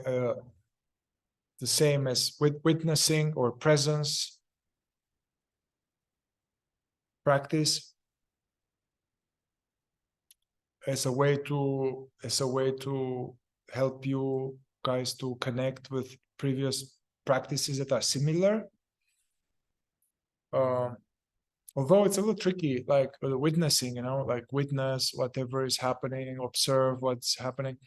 the same as with witnessing or presence practice as a way to help you guys to connect with previous practices that are similar. Although it's a little tricky, like witnessing, like witness whatever is happening, observe what's happening.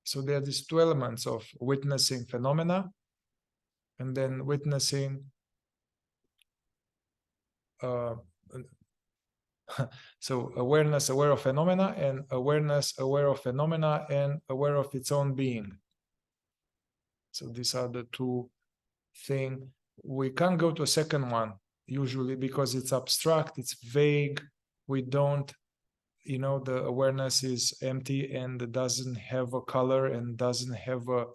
So there are these two elements of witnessing phenomena and then witnessing so awareness aware of phenomena, and awareness aware of phenomena and aware of its own being. So these are the two things. We can't go to a second one usually because it's abstract, it's vague. We don't, the awareness is empty and doesn't have a color and doesn't have a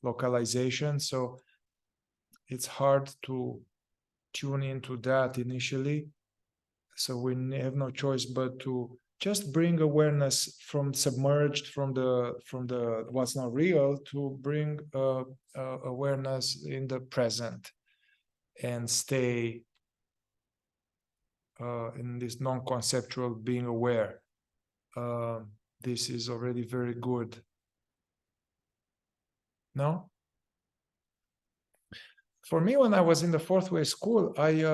localization. So it's hard to tune into that initially. So we have no choice but to just bring awareness from submerged from the what's not real to bring awareness in the present and stay in this non-conceptual being aware. This is already very good. No? For me, when I was in the fourth way school, I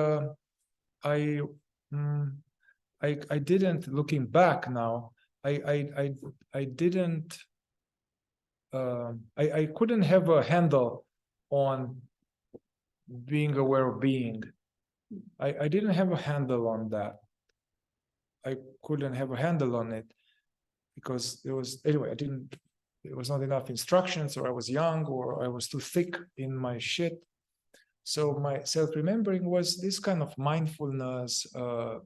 didn't, looking back now, I didn't, I couldn't have a handle on being aware of being. I didn't have a handle on that. I couldn't have a handle on it because it was, anyway, it was not enough instructions, or I was young, or I was too thick in my shit. So my self-remembering was this kind of mindfulness,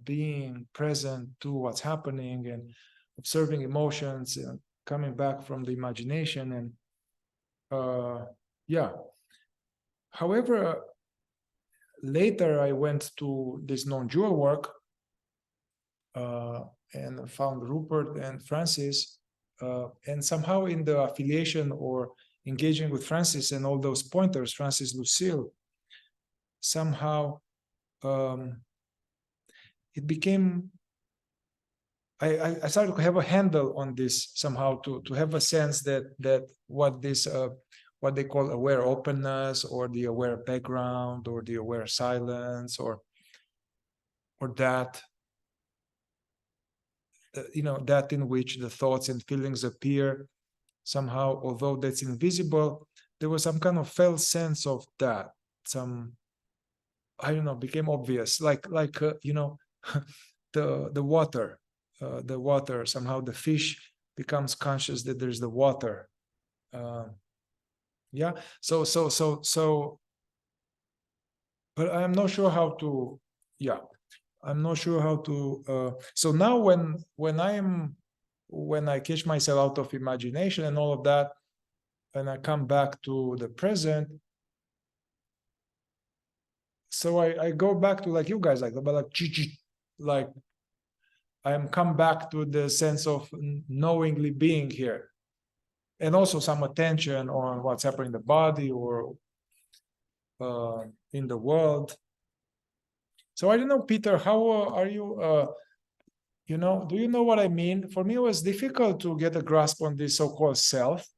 being present to what's happening and observing emotions and coming back from the imagination. And yeah. However, later I went to this non-dual work and found Rupert and Francis, and somehow in the affiliation or engaging with Francis and all those pointers, Francis Lucille, somehow it became, I started to have a handle on this somehow, to have a sense that what this what they call aware openness, or the aware background, or the aware silence, or that that in which the thoughts and feelings appear, somehow, although that's invisible, there was some kind of felt sense of that, some, I don't know, became obvious, like the water, somehow the fish becomes conscious that there's the water. Yeah, so but I'm not sure how to, I'm not sure how to, so now when I catch myself out of imagination and all of that, and I come back to the present, so I go back to, like you guys, like I am come back to the sense of knowingly being here, and also some attention on what's happening in the body or in the world. So I don't know, Peter, how are you? Do you know what I mean? For me, it was difficult to get a grasp on this so-called self,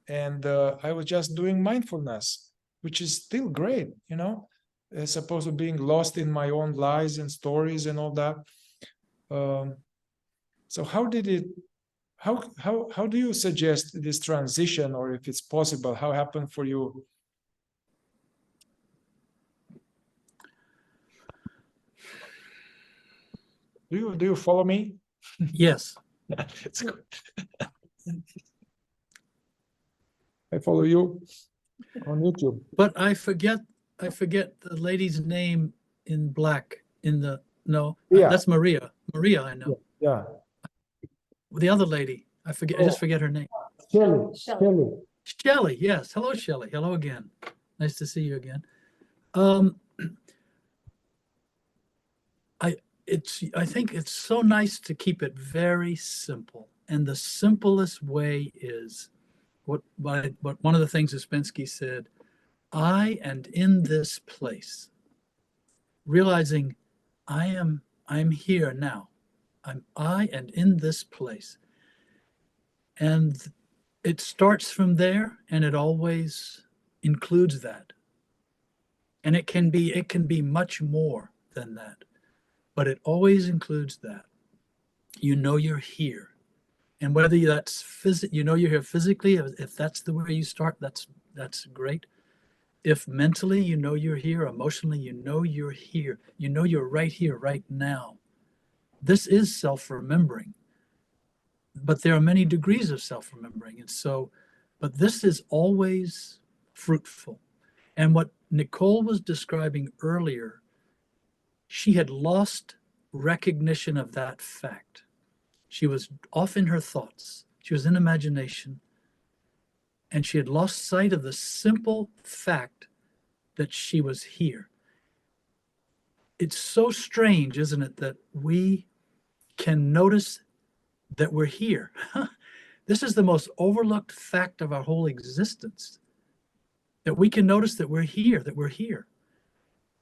and I was just doing mindfulness, which is still great, as opposed to being lost in my own lies and stories and all that. So how did it? How do you suggest this transition, or if it's possible, how happened for you? Do you follow me? Yes. It's good. I follow you on YouTube. But I forget the lady's name in black in the, no, Yeah. That's Maria. Maria, I know. Yeah. The other lady, I forget. I just forget her name. Shelley. Yes. Hello, Shelley. Hello again. Nice to see you again. I think it's so nice to keep it very simple. And the simplest way is what one of the things Ouspensky said, I and in this place, realizing I'm here now. I and in this place. And it starts from there, and it always includes that. And it can be much more than that, but it always includes that. You know you're here. And whether that's you know you're here physically, if that's the way you start, that's great. If mentally you know you're here, emotionally you know you're here, you know you're right here, right now. This is self-remembering. But there are many degrees of self-remembering. And so, but this is always fruitful. And what Nicole was describing earlier, she had lost recognition of that fact. She was off in her thoughts. She was in imagination. And she had lost sight of the simple fact that she was here. It's so strange, isn't it, that we can notice that we're here. This is the most overlooked fact of our whole existence, that we can notice that we're here, that we're here.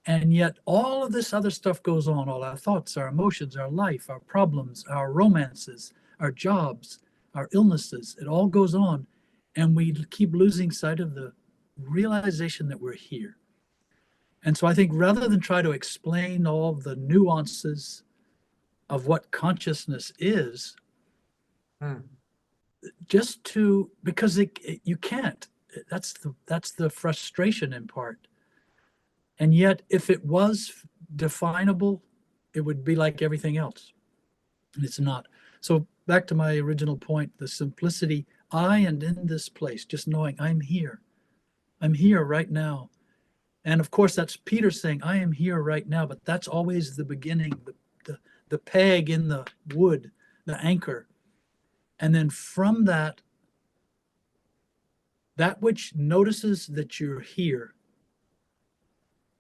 And yet all of this other stuff goes on, all our thoughts, our emotions, our life, our problems, our romances, our jobs, our illnesses, it all goes on. And we keep losing sight of the realization that we're here. And so I think rather than try to explain all the nuances of what consciousness is, just to, because you can't, that's the frustration in part. And yet if it was definable, it would be like everything else. And it's not. So back to my original point, the simplicity, I and in this place, just knowing I'm here right now. And of course, that's Peter saying, I am here right now, but that's always the beginning, the peg in the wood, the anchor. And then from that which notices that you're here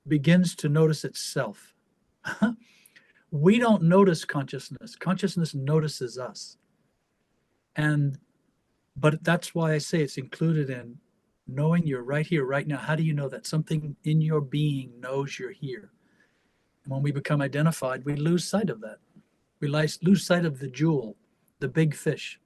begins to notice itself. We don't notice consciousness. Consciousness notices us. But that's why I say it's included in knowing you're right here, right now. How do you know that? Something in your being knows you're here. And when we become identified, we lose sight of that. We lose sight of the jewel, the big fish.